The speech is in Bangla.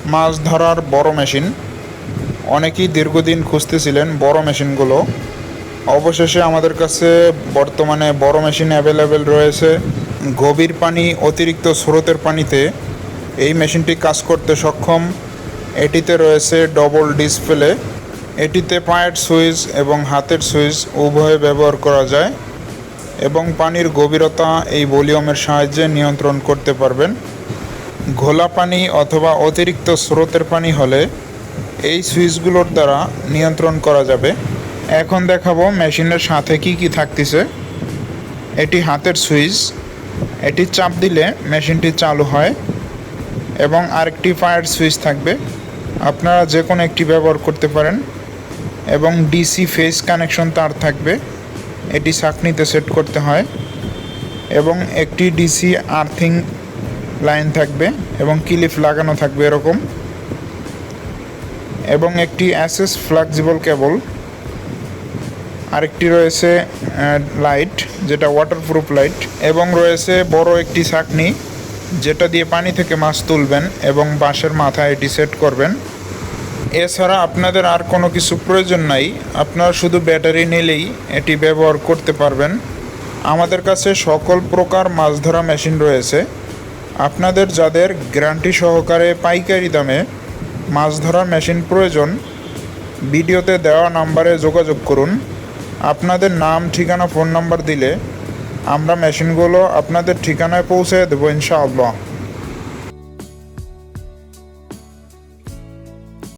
মাছ ধরার বড় মেশিন। অনেকেই দীর্ঘদিন খুঁজতেছিলেন বড় মেশিনগুলো। অবশেষে আমাদের কাছে বর্তমানে বড় মেশিন অ্যাভেলেবেল রয়েছে। গভীর পানি, অতিরিক্ত স্রোতের পানিতে এই মেশিনটি কাজ করতে সক্ষম। এটিতে রয়েছে ডবল ডিসপ্লে। এটিতে পায়ের সুইচ এবং হাতের সুইচ উভয়ে ব্যবহার করা যায় এবং পানির গভীরতা এই ভলিউমের সাহায্যে নিয়ন্ত্রণ করতে পারবেন। ঘোলা পানি অথবা অতিরিক্ত স্রোতের পানি হলে এই সুইচগুলোর দ্বারা নিয়ন্ত্রণ করা যাবে। এখন দেখাবো মেশিনের সাথে কি থাকতেছে। এটি হাতের সুইচ, এটি চাপ দিলে মেশিনটি চালু হয় এবং আরেকটি পায়ের সুইচ থাকবে, আপনারা যে কোনো একটি ব্যবহার করতে পারেন। এবং ডিসি ফেজ কানেকশন তার থাকবে, এটি ছাঁকনিতে সেট করতে হয়। এবং একটি ডিসি আর্থিং লাইন থাকবে এবং ক্লিপ লাগানো থাকবে এরকম। এবং একটি অ্যাসেস ফ্লেক্সিবল কেবল। আরেকটি রয়েছে লাইট, যেটা ওয়াটারপ্রুফ লাইট। এবং রয়েছে বড় একটি ছাঁকনি, যেটা দিয়ে পানি থেকে মাছ তুলবেন এবং বাঁশের মাথায় এটি সেট করবেন। এছাড়া আপনাদের আর কোনো কিছু প্রয়োজন নাই, আপনারা শুধু ব্যাটারি নিলেই এটি ব্যবহার করতে পারবেন। আমাদের কাছে সকল প্রকার মাছ ধরা মেশিন রয়েছে। আপনাদের যাদের গ্যারান্টি সহকারে পাইকারি দামে মাছ ধরার মেশিন প্রয়োজন, ভিডিওতে দেওয়া নাম্বারে যোগাযোগ করুন। আপনাদের নাম, ঠিকানা, ফোন নাম্বার দিলে আমরা মেশিনগুলো আপনাদের ঠিকানায় পৌঁছে দেবো ইনশাআল্লাহ।